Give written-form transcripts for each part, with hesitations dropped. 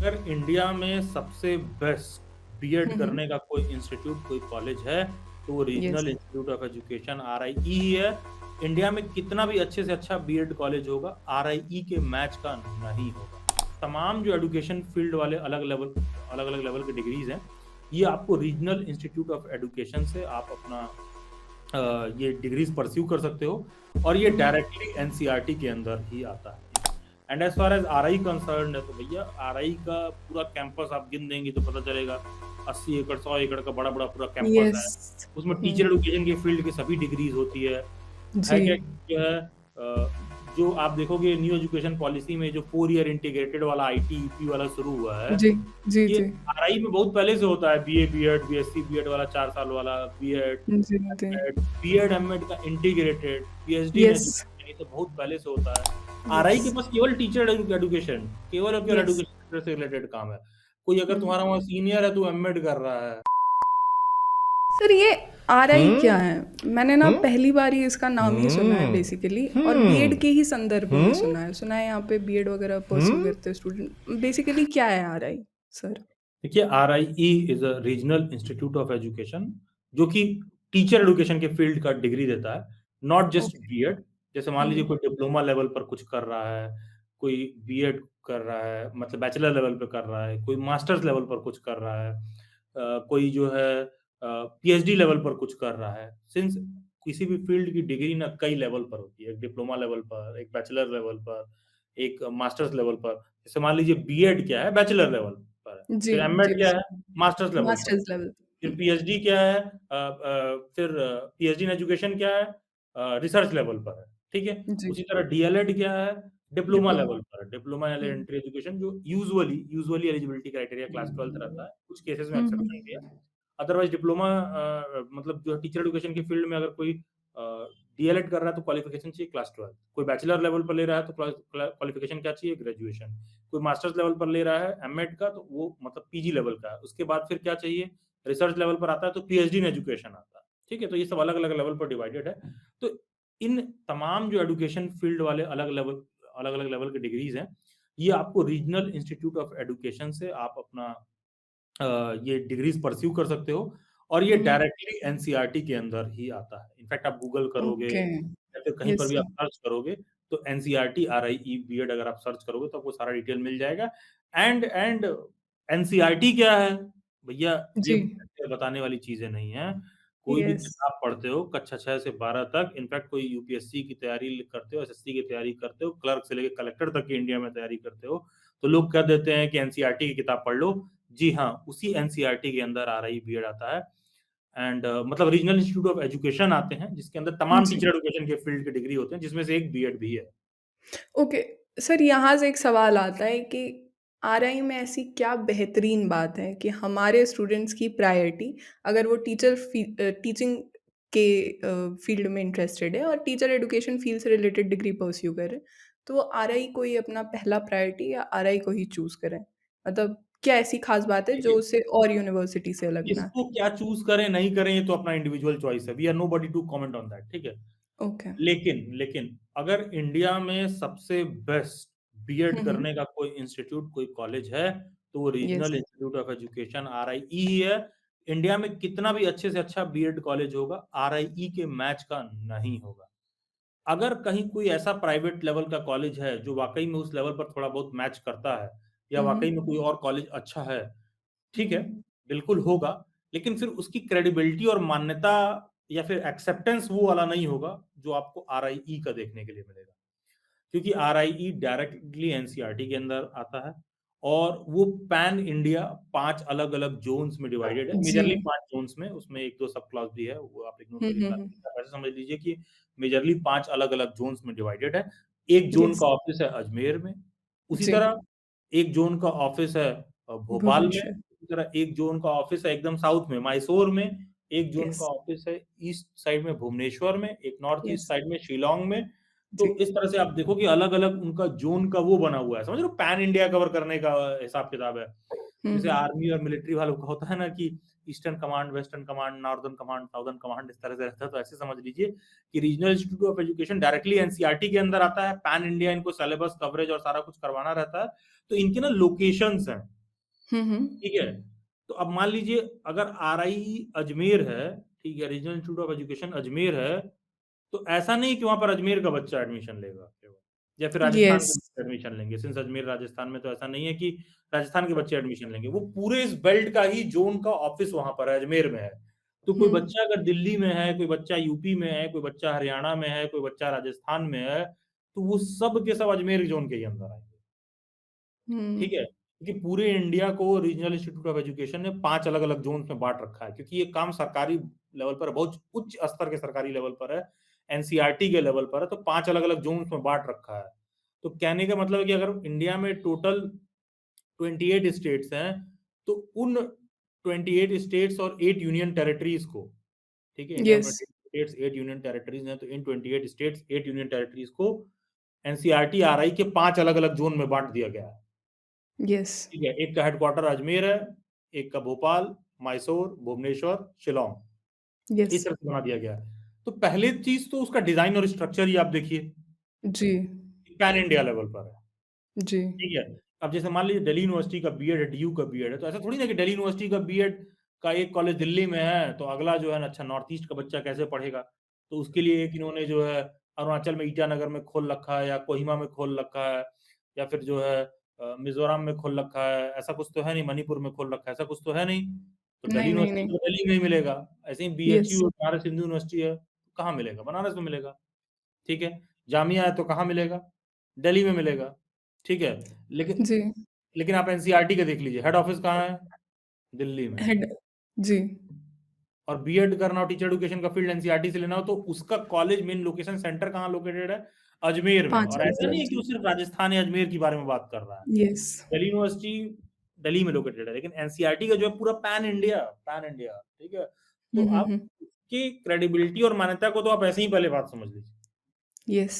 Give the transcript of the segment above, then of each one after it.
अगर इंडिया में सबसे बेस्ट बीएड हुँ, हुँ। करने का कोई इंस्टीट्यूट, कोई कॉलेज है, तो वो yes. Regional institute of education RIE ही है। इंडिया में कितना भी अच्छे से अच्छा बीएड कॉलेज होगा, आरआईई के मैच का नहीं होगा। तमाम जो एजुकेशन फील्ड वाले अलग-अलग लेवल की डिग्रीज़ हैं, ये आपको रीजनल इंस्टीट्यूट ऑफ एजुकेशन से आप अपना ये डिग्रीज़ परस्यू कर सकते हो और ये हुँ, हुँ। डायरेक्टली एनसीईआरटी के अंदर ही आता है। And as far as RI concerned है तो भैया आरआई का पूरा कैंपस आप गिन देंगे तो पता चलेगा 80 एकड़, 100 एकड़ का बड़ा-बड़ा पूरा कैंपस है। यस। उसमें टीचर हुँ। एजुकेशन के फील्ड की सभी डिग्रीज़ होती है जी। क्या जो है जो आप देखोगे न्यू एजुकेशन पॉलिसी में जो 4 ईयर इंटीग्रेटेड वाला आईटी-ईपी वाला शुरू हुआ है, जी। जी, ये जी। आरआई में बहुत पहले से होता है बीए, बीएड, बीएससी, बीएड वाला 4 साल वाला बीएड, जी, जी। एमएड, बीएड, एमएड का integrated, PhD in yes, education ये सब बहुत पहले से होता है। आरआई यस, के पास केवल टीचर एजुकेशन केवल और केवल यस। एजुकेशन से रिलेटेड काम है। कोई अगर हुँ। तुम्हारा वहाँ सीनियर है तो एमएड कर रहा है। सर ये आरआई क्या हुँ, है? मैंने ना हुँ, पहली बार ही इसका नाम ही सुना है हुँ, बेसिकली और बीएड हुँ, के ही संदर्भ में हुँ, सुना है। सुना है यहाँ पे बीएड वगैरह परस्यू हुँ। करते हैं स्टूडेंट। बेसिकली क्या है आरआई सर? देखिए RIE is a regional institute of education जो कि टीचर एजुकेशन के फील्ड का डिग्री देता है, नॉट जस्ट ओके। बीएड। जैसे मान लीजिए हुँ। कोई डिप्लोमा लेवल पर कुछ कर रहा है, कोई बीएड कर रहा है मतलब बैचलर लेवल पे कर रहा है, कोई मास्टर्स लेवल पर कुछ कर रहा है, कोई जो है पीएचडी लेवल पर कुछ कर रहा है। सिंस किसी भी फील्ड की डिग्री ना कई लेवल पर होती है, एक डिप्लोमा लेवल पर, एक बैचलर लेवल पर, एक मास्टर्स लेवल पर। जैसे मान लीजिए बीएड क्या है बैचलर लेवल पर है, जी, फिर जी। एमएड क्या है मास्टर्स लेवल पर है। Masters level. फिर हुँ। पीएचडी क्या है फिर पीएचडी इन एजुकेशन क्या है रिसर्च लेवल पर है, ठीक है? जी, उसी तरह डीएलएड क्या है डिप्लोमा डिप्लोमा। लेवल पर है, diploma in hmm. Elementary education जो usually eligibility criteria class 12th रहता है, कुछ केसेस में हुँ, एक्सेप्शन भी है। हुँ। अदरवाइज़ डिप्लोमा मतलब जो टीचर एजुकेशन के फील्ड में अगर कोई डीएलएड कर रहा है तो क्वालिफिकेशन चाहिए क्लास 12। कोई बैचलर लेवल पर ले रहा है तो क्वालिफिकेशन क्या चाहिए ग्रेजुएशन। कोई मास्टर्स लेवल पर ले रहा है एमएड का तो वो मतलब पीजी लेवल का है। उसके बाद फिर क्या चाहिए रिसर्च लेवल पर आता है तो पीएचडी इन एजुकेशन आता है। ठीक है? तो ये सब अलग-अलग लेवल पर डिवाइडेड है। तो इन तमाम जो एजुकेशन फील्ड वाले अलग-अलग लेवल की डिग्रीज़ हैं, ये आपको रीजनल इंस्टीट्यूट ऑफ एजुकेशन से आप अपना ये डिग्रीज़ परस्यू कर सकते हो और ये हुँ, हुँ। डायरेक्टली एनसीईआरटी के अंदर ही आता है। इनफैक्ट आप गूगल करोगे ओके। या फिर कहीं पर यस भी आप सर। सर्च करोगे तो एनसीईआरटी आरआईई बीएड अगर आप सर्च करोगे तो आपको सारा डिटेल मिल जाएगा। एंड एनसीईआरटी क्या है? भैया ये जी। ऐसे बताने वाली चीज़ें नहीं हैं। कोई भी यस। किताब पढ़ते हो कक्षा 6 से 12 तक इनफैक्ट कोई यूपीएससी की तैयारी करते हो, एसएससी की तैयारी करते हो, क्लर्क से लेके कलेक्टर तक की इंडिया में तैयारी करते हो, तो लोग कह देते हैं कि एनसीईआरटी की किताब पढ़ लो। जी हाँ, उसी एनसीईआरटी के अंदर आरआई बीएड आता है एंड मतलब रीजनल इंस्टीट्यूट ऑफ एजुकेशन आते हैं, जिसके अंदर तमाम जी। टीचर एजुकेशन के फील्ड के डिग्री होते हैं, जिसमें से एक बीएड भी है। ओके, सर यहाँ से एक सवाल आता है कि आरआई में ऐसी क्या बेहतरीन बात है कि हमारे स्टूडेंट्स की प्रायोरिटी अगर वो टीचिंग के फील्ड में इंटरेस्टेड है और टीचर एजुकेशन फील्ड से रिलेटेड डिग्री परस्यू करे, तो वो आरआई को ही अपना पहला प्रायोरिटी या आरआई को ही चूज़ करें? मतलब क्या ऐसी ख़ास बात है जो देखिए, उसे और यूनिवर्सिटी से अलग किसको बनाती? क्या चूज़ करें, नहीं करें, ये तो अपना इंडिविजुअल चॉइस है। We are nobody to comment on that, ठीक है? ओके। लेकिन अगर इंडिया में सबसे बेस्ट हुँ, बीएड हुँ। करने का कोई इंस्टीट्यूट, कोई कॉलेज है, तो वो yes. Regional institute of education RIE ही है। इंडिया में कितना भी अच्छे से अच्छा बीएड कॉलेज होगा, आरआईई के मैच का नहीं होगा। अगर कहीं कोई ऐसा प्राइवेट लेवल का कॉलेज है, जो वाक़ई में उस लेवल पर थोड़ा बहुत मैच करता है या हुँ, वाक़ई में हुँ। कोई और कॉलेज अच्छा है, ठीक है, बिल्कुल होगा, लेकिन फिर उसकी क्रेडिबिलिटी और मान्यता या फिर एक्सेप्टेंस वो वाला नहीं होगा, जो आपको आरआईई का देखने के लिए मिलेगा। क्योंकि आरआईई डायरेक्टली एनसीईआरटी के अंदर आता है और वो पैन इंडिया 5 अलग-अलग ज़ोन्स में डिवाइडेड है। जी। मेजरली 5 ज़ोन्स में, उसमें 1-2 सब क्लॉज़ भी है, वो आप इग्नोर हुँ, करिए हुँ, सारी हुँ। चीज़ें। आप ऐसे समझ लीजिए कि मेजरली 5 अलग-अलग ज़ोन्स में डिवाइडेड है। एक ज़ोन यस। का ऑफ़िस है अजमेर में, उसी जी। तरह एक ज़ोन का ऑफ़िस है भोपाल में, भुवनेश्वर। उसी तरह एक ज़ोन का ऑफ़िस है एकदम साउथ में मैसूर में, एक ज़ोन का यस। ऑफ़िस है ईस्ट साइड में भुवनेश्वर में, एक नॉर्थ ईस्ट यस। साइड में शिलांग में। तो जी। इस तरह से आप देखो कि अलग-अलग उनका ज़ोन का वो बना हुआ है, समझ रहे हो? पैन इंडिया कवर करने का हिसाब-किताब है। हुँ, जैसे हुँ। आर्मी और मिलिट्री वालों का होता है ना कि eastern command, western command, northern command, southern command इस तरह से रहता है, तो ऐसे समझ लीजिए कि regional institute of education directly NCERT के अंदर आता है, पैन इंडिया इनको सिलेबस, कवरेज और सारा कुछ करवाना रहता है। तो इनके ना लोकेशंस हैं, हुँ, हुँ। ठीक है? तो अब मान लीजिए अगर आरआई अजमेर है, ठीक है, regional institute of education Ajmer है, तो ऐसा नहीं कि वहाँ पर अजमेर का बच्चा एडमिशन लेगा केवल, या फिर राजस्थान के येस, बच्चे एडमिशन लेंगे। सिंस अजमेर राजस्थान में, तो ऐसा नहीं है कि राजस्थान के बच्चे एडमिशन लेंगे। वो पूरे इस बेल्ट का ही ज़ोन का ऑफिस वहाँ पर है, अजमेर में है। तो कोई हुँ, बच्चा अगर दिल्ली में है, कोई बच्चा यूपी में है, कोई बच्चा हरियाणा में है, कोई बच्चा राजस्थान में है, तो वो सब के सब अजमेर ज़ोन के ही अंदर आएँगे। हुँ, ठीक है? क्योंकि पूरे इंडिया को रीजनल इंस्टीट्यूट ऑफ एजुकेशन ने 5 अलग-अलग ज़ोन्स में बाँट रखा है, क्योंकि ये काम सरकारी लेवल पर बहुत उच्च स्तर के सरकारी लेवल पर है, एनसीईआरटी के लेवल पर है, तो 5 अलग-अलग ज़ोन्स में बाँट रखा है। तो कहने का मतलब है कि अगर इंडिया में टोटल 28 स्टेट्स हैं, तो उन 28 स्टेट्स और 8 यूनियन टेरिटरीज़ को, ठीक है? इंडिया में येस, 28 स्टेट्स, 8 यूनियन टेरिटरीज़ हैं, तो इन 28 स्टेट्स, 8 यूनियन टेरिटरीज़ को एनसीईआरटी, आरआई के 5 अलग-अलग ज़ोन में बाँट दिया गया है। येस, ठीक है, एक का हेडक्वार्टर अजमेर है, एक का भोपाल, मैसूर, भुवनेश्वर, शिलांग, येस, इस तरह से बना दिया गया है। तो पहले चीज़ तो उसका डिज़ाइन और स्ट्रक्चर ही आप देखिए, जी, पैन इंडिया लेवल पर है, जी, ठीक है? अब जैसे मान लीजिए दिल्ली यूनिवर्सिटी का बीएड है, डीयू का बीएड है, तो ऐसा थोड़ी ना कि दिल्ली यूनिवर्सिटी का बीएड का एक कॉलेज दिल्ली में है, तो अगला जो है ना, अच्छा नॉर्थ ईस्ट का बच्चा कैसे पढ़ेगा? तो उसके लिए एक इन्होंने जो है अरुणाचल में ईटानगर में खोल रखा है, या कोहिमा में खोल रखा है, या फिर जो है मिज़ोरम में खोल रखा है, ऐसा कुछ तो है नहीं, मणिपुर में खोल रखा है, ऐसा कुछ तो है नहीं। तो दिल्ली नहीं, नहीं, यूनिवर्सिटी नहीं, तो दिल्ली में ही मिलेगा, ऐसे ही yes, BHU Banaras Hindu university है, कहाँ मिलेगा? बनारस में मिलेगा, ठीक है? जामिया है तो कहाँ मिलेगा? दिल्ली में मिलेगा, ठीक है? लेकिन जी, लेकिन आप एनसीईआरटी का देख लीजिए, हेड ऑफिस कहाँ है? दिल्ली में। हेड जी, और बीएड करना हो, टीचर एजुकेशन का फील्ड एनसीईआरटी से लेना हो, तो उसका कॉलेज मेन लोकेशन सेंटर कहाँ लोकेटेड है? अजमेर में। 5 और ऐसा नहीं है कि अलग-अलग वो सिर्फ राजस्थान या अजमेर के बारे में बात कर रहा है। येस, दिल्ली यूनिवर्सिटी दिल्ली में लोकेटेड है, लेकिन एनसीईआरटी का जो है पूरा पैन इंडिया, ठीक है? तो हुँ, हुँ, आप हुँ, उसकी क्रेडिबिलिटी और मान्यता को तो आप ऐसे ही पहले बात समझ लीजिए, येस,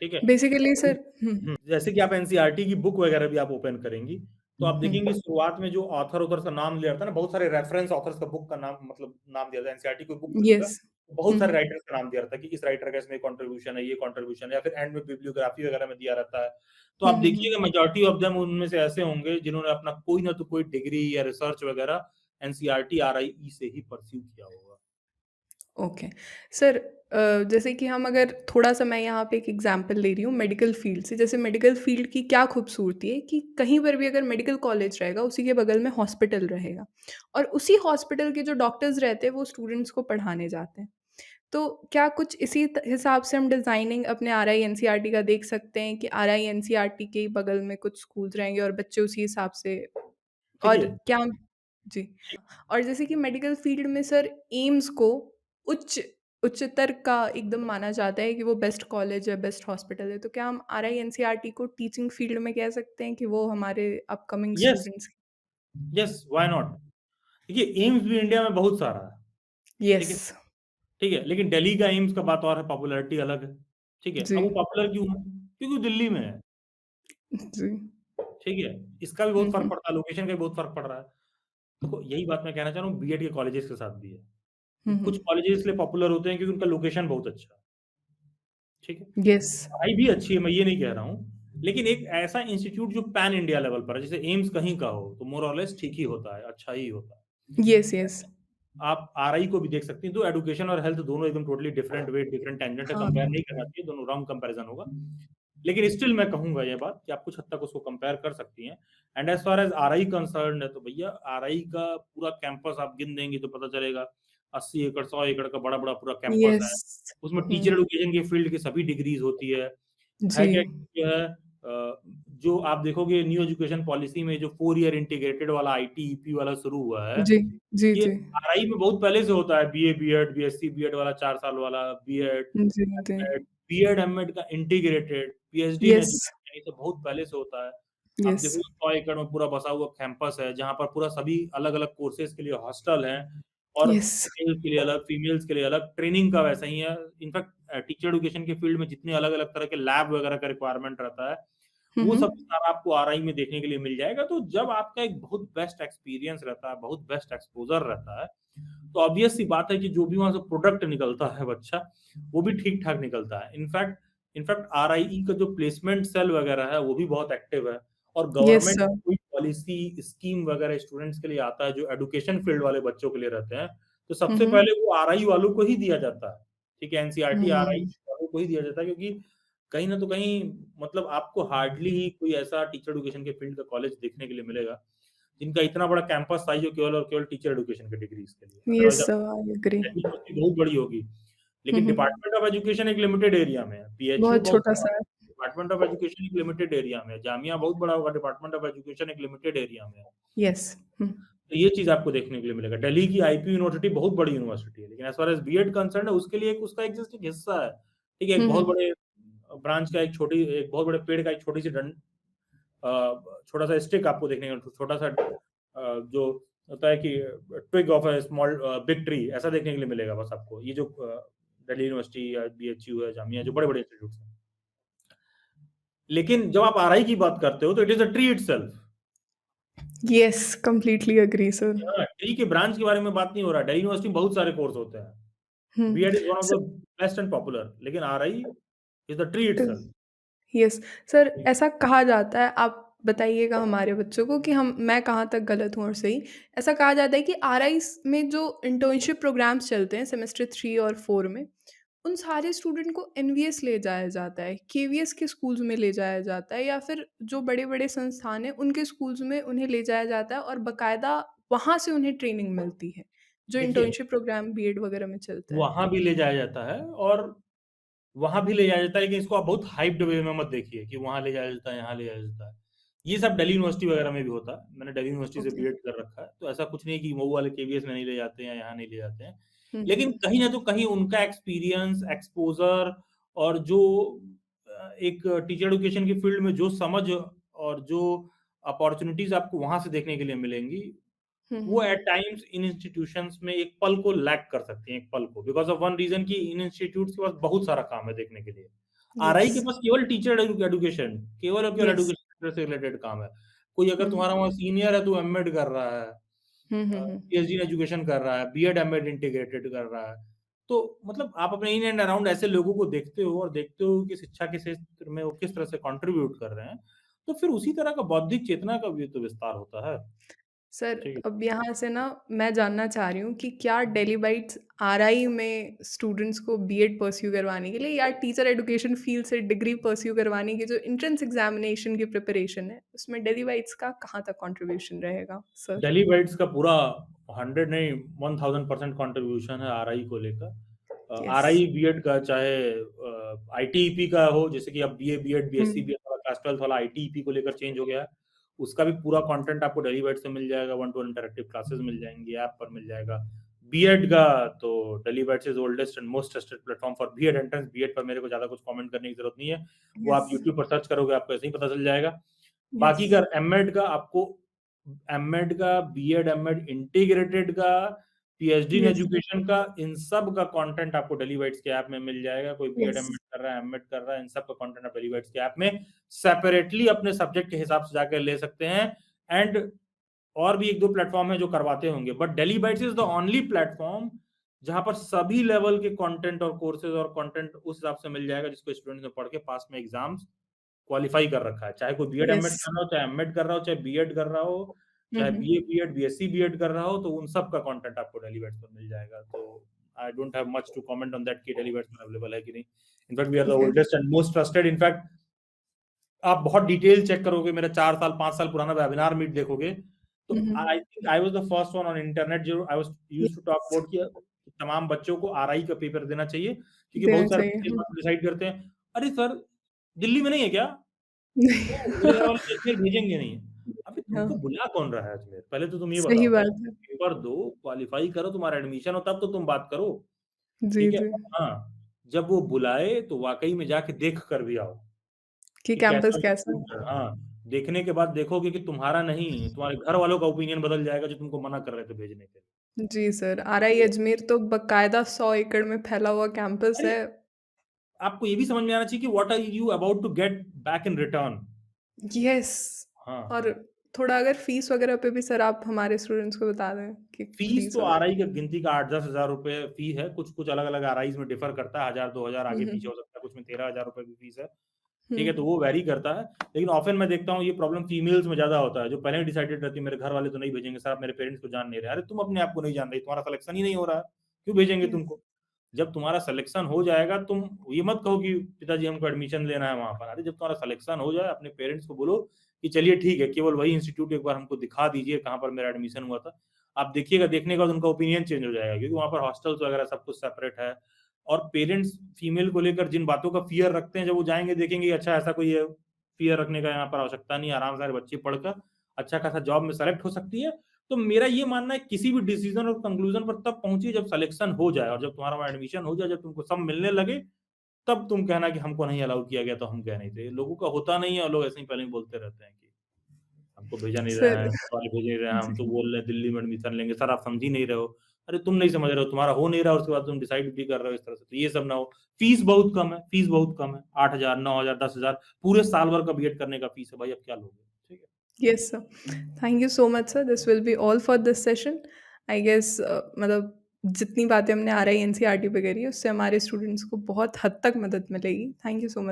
ठीक है? बेसिकली सर हुँ, जैसे कि आप एनसीईआरटी की बुक वगैरह भी आप ओपन करेंगी, तो आप हुँ, देखेंगे शुरुआत में जो ऑथर्स का नाम लिया जाता है ना, बहुत सारे रेफरेंस ऑथर्स का बुक का नाम, मतलब नाम दिया जाता है, एनसीईआरटी कोई बुक खोलिएगा, येस, तो बहुत हुँ, सारे हुँ, राइटर्स का नाम दिया रहता है कि इस राइटर का इसमें कंट्रीब्यूशन है, ये कंट्रीब्यूशन है, या फिर एंड में बिब्लियोग्राफी वगैरह में दिया रहता है। तो हुँ, आप हुँ, हुँ, देखिएगा मेजॉरिटी ऑफ देम उनमें से ऐसे होंगे जिन्होंने अपना कोई ना तो कोई डिग्री या रिसर्च वगैरह एनसीईआरटी, आरआई से ही परस्यू किया होगा। ओके। सर जैसे कि हम अगर थोड़ा-सा मैं यहाँ पे एक एग्ज़ाम्पल ले रही हूँ मेडिकल फ़ील्ड से, जैसे मेडिकल फ़ील्ड की क्या खूबसूरती है कि कहीं पर भी अगर मेडिकल कॉलेज रहेगा, उसी के बगल में हॉस्पिटल रहेगा और उसी हॉस्पिटल के जो डॉक्टर्स रहते हैं, वो स्टूडेंट्स को पढ़ाने जाते हैं। तो क्या कुछ इसी हिसाब से हम डिज़ाइनिंग अपने आरआई एनसीईआरटी का देख सकते हैं कि आरआई एनसीईआरटी के ही बगल में कुछ स्कूल्स रहेंगे और बच्चे उसी हिसाब से और देखिए, क्या जी और जैसे कि मेडिकल फील्ड में सर एम्स को उच्च उच्चतर का एकदम माना जाता है कि वो बेस्ट कॉलेज है, बेस्ट हॉस्पिटल है। तो क्या हम आरआई एनसीईआरटी को टीचिंग फील्ड में कह सकते हैं कि वो हमारे upcoming yes, students yes, why not? देखिए, एम्स भी इंडिया में बहुत सारा है, ठीक यस, है? ठीक है, लेकिन दिल्ली का एम्स का बात और है, पॉपुलैरिटी अलग है, ठीक है? जी, अब वो पॉपुलर क्यों है? क्योंकि वो दिल्ली में है, जी। ठीक है? इसका भी हुँ, बहुत फ़र्क हुँ। पड़ता है, लोकेशन का भी बहुत फ़र्क पड़ रहा है। देखो, यही बात मैं कहना चाह रहा हूँ, बीएड के कॉलेजेस के साथ भी है। हुँ, कुछ हुँ। कॉलेजेस इसलिए पॉपुलर होते हैं क्योंकि उनका लोकेशन बहुत अच्छा है, ठीक है? यस, पढ़ाई भी अच्छी है, मैं ये नहीं कह रहा हूँ, लेकिन एक ऐसा इंस्टीट्यूट जो पैन इंडिया लेवल पर है, जैसे एम्स कहीं का हो, तो मोर और लेस ठीक ही होता है, अच्छा ही होता है। Yes, yes. आप आरआई को भी देख सकती हैं, तो एजुकेशन और हेल्थ दोनों एकदम totally different way, different tangent है, हाँ, कंपेयर नहीं करना चाहिए, दोनों रॉन्ग कंपैरिज़न होगा। लेकिन स्टिल मैं कहूँगा ये बात कि आप कुछ हद तक उसको कंपेयर कर सकती हैं। And as far as RI concerned है, तो भैया आरआई का पूरा कैंपस आप गिन देंगी तो पता चलेगा, 80 एकड़, 100 एकड़ का बड़ा-बड़ा पूरा कैंपस है। यस। उसमें टीचर हुँ। एजुकेशन के फील्ड की सभी डिग्रीज़ होती जी। है क्या जो है जो आप देखोगे न्यू एजुकेशन पॉलिसी में जो 4 ईयर इंटीग्रेटेड वाला आईटी-ईपी वाला शुरू हुआ है, जी, जी, ये जी। आरआई में बहुत पहले से होता है, बीए, बीएड, बीएससी, बीएड वाला 4 साल वाला, बीएड, जी, जी। एमएड, बीएड, एमएड का integrated, PhD in yes, education, ये सब बहुत पहले से होता है। आप यस, देखोगे 100 एकड़ में पूरा बसा हुआ कैंपस है, जहाँ पर पूरा सभी अलग-अलग कोर्सेज़ के लिए हॉस्टल हैं, और यस। मेल्स के लिए अलग, फीमेल्स के लिए अलग, ट्रेनिंग का वैसा ही है। इनफैक्ट टीचर एजुकेशन के फील्ड में जितने अलग-अलग तरह के लैब वगैरह का रिक्वायरमेंट रहता है, हुँ, वो हुँ। सब सारा आपको आरआई में देखने के लिए मिल जाएगा। तो जब आपका एक बहुत बेस्ट एक्सपीरियंस रहता है, बहुत बेस्ट एक्सपोज़र रहता है, तो ऑब्वियस सी बात है कि जो भी वहाँ से प्रोडक्ट निकलता है बच्चा, वो भी ठीक-ठाक निकलता है। इनफैक्ट इनफैक्ट आरआई का जो प्लेसमेंट सेल वगैरह है, वो भी बहुत एक्टिव है। और यस गवर्नमेंट सर। कोई पॉलिसी स्कीम वगैरह स्टूडेंट्स के लिए आता है जो एजुकेशन फील्ड वाले बच्चों के लिए रहते हैं, तो हुँ, सबसे हुँ। पहले वो आरआई वालों को ही दिया जाता है। ठीक है, एनसीईआरटी आरआई हुँ। वालों को ही दिया जाता है, क्योंकि कहीं न तो कहीं मतलब आपको हार्डली ही कोई ऐसा टीचर एजुकेशन के फील्ड का कॉलेज देखने के लिए मिलेगा, जिनका इतना बड़ा कैंपस साइज़ हो केवल और केवल टीचर एजुकेशन के डिग्रीज़ के लिए। यस अदरवाइज़ आप सर, आई एग्री। यूनिवर्सिटी बहुत बड़ी होगी, हुँ, लेकिन हुँ। डिपार्टमेंट ऑफ एजुकेशन एक लिमिटेड एरिया में है, पीएचयू बहुत बहुत बड़ा छोटा-सा है, है। डिपार्टमेंट ऑफ एजुकेशन एक लिमिटेड एरिया में है, जामिया बहुत बड़ा होगा, डिपार्टमेंट ऑफ एजुकेशन एक लिमिटेड एरिया में है। यस। हुँ। तो ये चीज़ आपको देखने के लिए मिलेगा। दिल्ली की आईपी यूनिवर्सिटी बहुत बड़ी यूनिवर्सिटी है, लेकिन as far as BEd concerned है, उसके लिए एक उसका एक्जिस्टिंग हिस्सा है। ठीक है, एक हुँ, बहुत हुँ। बड़े ब्रांच का एक बहुत बड़े पेड़ का एक छोटी-सी छोटा-सा स्टिक आपको देखने को छोटा-सा जो होता है कि twig of a small big tree ऐसा देखने के लिए मिलेगा बस आपको। ये जो दिल्ली यूनिवर्सिटी या बीएचयू है, जामिया जो बड़े-बड़े इंस्टीट्यूट्स हैं। लेकिन जब आप आरआई की बात करते हो तो it is a tree itself. Yes, completely agree sir. हाँ, ट्री के ब्रांच के बारे में बात नहीं हो रहा है। दिल्ली यूनिवर्सिटी में बहुत सारे कोर्स होते हैं। Hmm. BEd is one of स द बेस्ट एंड पॉपुलर, लेकिन RI is the tree itself. Yes. Sir, ऐसा कहा जाता है, आप बताइएगा हमारे बच्चों को कि हम मैं कहाँ तक गलत हूँ और सही। ऐसा कहा जाता है कि आरआईज़ में जो इंटर्नशिप प्रोग्राम्स चलते हैं सेमेस्टर 3 और 4 में, उन सारे स्टूडेंट को एनवीएस ले जाया जाता है, केवीएस के स्कूल्स में ले जाया जाता है या फिर जो बड़े-बड़े संस्थान हैं, उनके स्कूल्स में उन्हें ले जाया जाता है और बाकायदा वहाँ से उन्हें ट्रेनिंग मिलती है, जो देखिए, इंटर्नशिप प्रोग्राम बीएड वगैरह में चलता है। वहाँ भी ले जाया जाता है और वहाँ भी ले जाया जाता है, लेकिन इसको आप बहुत हाइप्ड वे में मत देखिए कि वहाँ ले जाया जाता है, यहाँ ले जाया जाता है। ये सब दिल्ली यूनिवर्सिटी वगैरह में भी होता है। मैंने दिल्ली यूनिवर्सिटी से ओके। बीएड कर रखा है, तो ऐसा कुछ नहीं है कि मऊ वाले केवीएस में नहीं ले जाते हैं, यहाँ नहीं ले जाते हैं। हुँ, हुँ। लेकिन कहीं न तो कहीं उनका एक्सपीरियंस, एक्सपोज़र और जो एक टीचर एजुकेशन की फ़ील्ड में जो समझ और जो अपॉर्च्युनिटीज़ आपको वहाँ से देखने के लिए मिलेंगी, हुँ, वो हुँ। एट टाइम्स इन इंस्टीट्यूशंस में एक पल को लैक कर सकती हैं, एक पल को, बिकॉज़ ऑफ वन रीज़न कि इन इंस्टीट्यूट्स के पास बहुत सारा काम है देखने के लिए। आरआई के यस, पास केवल टीचर एजुकेशन, केवल और केवल यस। एजुकेशन से रिलेटेड काम है। कोई अगर हुँ। तुम्हारा वहाँ सीनियर है, तो एमएड कर रहा है, हुँ, हुँ, हुँ। पीएचडी इन एजुकेशन कर रहा है, बीएड एमएड इंटीग्रेटेड कर रहा है। तो मतलब आप अपने इन एंड अराउंड ऐसे लोगों को देखते हो और देखते हो कि शिक्षा के क्षेत्र में वो किस तरह से कंट्रीब्यूट कर रहे हैं, तो फिर उसी तरह का बौद्धिक चेतना का भी तो विस्तार होता है। सर, ठीक है। अब यहाँ से ना मैं जानना चाह रही हूँ कि क्या डेली बाइट्स आरआई में स्टूडेंट्स को बीएड परस्यू करवाने के लिए या टीचर एजुकेशन फील्ड से डिग्री परस्यू करवाने की जो एंट्रेंस एग्जामिनेशन की प्रिपरेशन है, उसमें डेली बाइट्स का कहाँ तक कंट्रीब्यूशन रहेगा सर? डेली वाइट्स का पूरा 100 नहीं 1000% कंट्रीब्यूशन है आरआई को लेकर। यस। आरआई बीएड का चाहे आईटीईपी का हो, जैसे कि अब बीए बीएड हुँ। बीएससी बीएड वाला क्लास 12 वाला आईटीईपी को लेकर चेंज हो गया है। उसका भी पूरा कंटेंट आपको डेली वाइट से मिल जाएगा, one to one interactive classes मिल जाएंगी, ऐप पर मिल जाएगा। बीएड का तो daily whites is oldest and most trusted platform for BEd entrance. BEd पर मेरे को ज्यादा कुछ कमेंट करने की जरूरत नहीं है, वो आप यस, यूट्यूब पर सर्च करोगे आपको ऐसे ही पता चल जाएगा। यस, बाकी का एमएड का आपको एमएड का, बीएड एमएड इंटीग्रेटेड का, पीएचडी इन यस, एजुकेशन का, इन सब का कंटेंट आपको डेलीवाइट्स के ऐप में मिल जाएगा। कोई बीएड यस, एमएड कर रहा है, एमएड कर रहा है, इन सब का कंटेंट आप डेलीवाइट्स के ऐप में सेपरेटली अपने सब्जेक्ट के हिसाब से जाकर ले सकते हैं। एंड और भी 1-2 प्लेटफॉर्म है जो करवाते होंगे, but DailyBites is the only platform जहां पर सभी लेवल के कंटेंट और कोर्सेज और कंटेंट उस हिसाब से मिल जाएगा जिसको स्टूडेंट ने पढ़ के पास में एग्जाम्स क्वालिफाई कर रखा है। चाहे कोई बीएड यस। एमएड कर रहा हो, चाहे एमएड कर रहा हो, चाहे बीएड कर रहा हो, हुँ, चाहे हुँ। बीए बीएड, बीएससी बीएड कर रहा हो, तो उन सब का कंटेंट आपको डेलीवेट्स पर मिल जाएगा। तो I don't have much to comment on that कि डेलीवेट्स पर अवेलेबल है कि नहीं। In fact we are the okay. Oldest and most trusted. In fact आप बहुत डिटेल चेक करोगे, मेरा 4 साल 5 साल पुराना वेबिनार मीट देखोगे, हुँ, तो hmm. I think I was the first one on internet जो I was used to talk yes, about कि तमाम बच्चों को आरआई का पेपर देना चाहिए, क्योंकि देना बहुत सारे चाहिए। बच्चे इस हुँ। बात को डिसाइड करते हैं, "अरे सर, दिल्ली में नहीं है क्या? तो मेरे घर वाले तो अजमेर भेजेंगे नहीं।" अबे हाँ, तुमको बुला कौन रहा है अजमेर? पहले तो तुम ये सही बताओ। पहले बात है। पेपर दो, क्वालीफाई करो, तुम्हारा एडमिशन हो तब तो तुम बात करो, जी, ठीक है? जी, और हाँ, जब वो बुलाए तो वाक़ई में जाके देख कर भी आओ। कि कि कैंपस कैसा कैसा है। इंस्टीट्यूट है। हाँ, देखने के बाद देखोगे कि तुम्हारा नहीं, तुम्हारे घर वालों का ओपिनियन बदल जाएगा जो तुमको मना कर रहे थे भेजने के लिए। जी सर, आरआई तो अजमेर तो बाकायदा 100 एकड़ में फैला हुआ कैंपस अरे, है। आपको ये भी समझ में आना चाहिए कि what are you about to get back in return. Yes. हाँ, और थोड़ा अगर फीस वगैरह पे भी सर आप हमारे स्टूडेंट्स को बता दें कि फीस फीस तो वगैरह। आरआई का गिनती का 8-10 हज़ार रुपए फी है। कुछ-कुछ अलग-अलग आरआईज़ में डिफर करता है, 1000-2000 हुँ, आगे हुँ। पीछे हो सकता है, कुछ में 13,000 रुपए भी फीस है। हुँ, ठीक है? तो वो वैरी करता है, लेकिन ऑफ़न मैं देखता हूँ ये प्रॉब्लम फीमेल्स में ज़्यादा होता है, जो पहले ही डिसाइडेड रहती है मेरे घर वाले तो नहीं भेजेंगे, सर आप मेरे पेरेंट्स को जान नहीं रहे। अरे तुम अपने आप को नहीं जान रही, तुम्हारा सिलेक्शन ही नहीं हो रहा है, क्यों भेजेंगे यस, तुमको? जब तुम्हारा सिलेक्शन हो जाएगा तुम ये मत कहो कि पिताजी हमको एडमिशन लेना है वहाँ पर। अरे जब तुम्हारा सिलेक्शन हो जाए अपने पेरेंट्स को बोलो कि चलिए ठीक है, केवल वही इंस्टीट्यूट एक बार हमको दिखा दीजिए कहाँ पर मेरा एडमिशन हुआ था। आप देखिएगा, देखने के बाद उनका ओपिनियन चेंज हो जाएगा क्योंकि वहाँ पर हॉस्टल्स वगैरह सब कुछ सेपरेट है और पेरेंट्स फीमेल को लेकर जिन बातों का फ़ियर रखते हैं, जब वो जाएँगे देखेंगे अच्छा ऐसा कोई फ़ियर रखने का यहाँ पर आवश्यकता नहीं है, आराम से सारे बच्चे पढ़कर अच्छा खासा जॉब में सेलेक्ट हो सकती है। तो मेरा ये मानना है किसी भी डिसीज़न और कंक्लूज़न पर तब पहुँचिए जब सिलेक्शन हो जाए और जब तुम्हारा वहाँ एडमिशन हो जाए, जब तुमको सब मिलने लगे, तब तुम कहना कि हमको नहीं अलाउ किया गया तो हम गए नहीं थे। लोगों का होता नहीं है और लोग ऐसे ही पहले ही बोलते रहते हैं कि हमको भेजा नहीं रहा सर है, घरवाले भेज नहीं रहे हैं, हम तो जी, बोल रहे हैं दिल्ली में एडमिशन लेंगे, सर आप समझ ही नहीं रहे हो। अरे तुम नहीं समझ रहे हो, तुम्हारा हो नहीं रहा, उसके बाद तुम डिसाइड भी कर रहे हो इस तरह से, तो ये सब ना हो। फीस बहुत कम है, 8,000 9,000 10,000 पूरे साल भर का बीएड करने का फीस है, भाई अब क्या लोगे? ठीक है। Yes sir. Thank you so much sir, this will be all for this session. I guess मतलब जितनी बातें हमने आरआई एनसीईआरटी पे करी है, उससे हमारे स्टूडेंट्स को बहुत हद तक मदद मिलेगी। Thank you so much.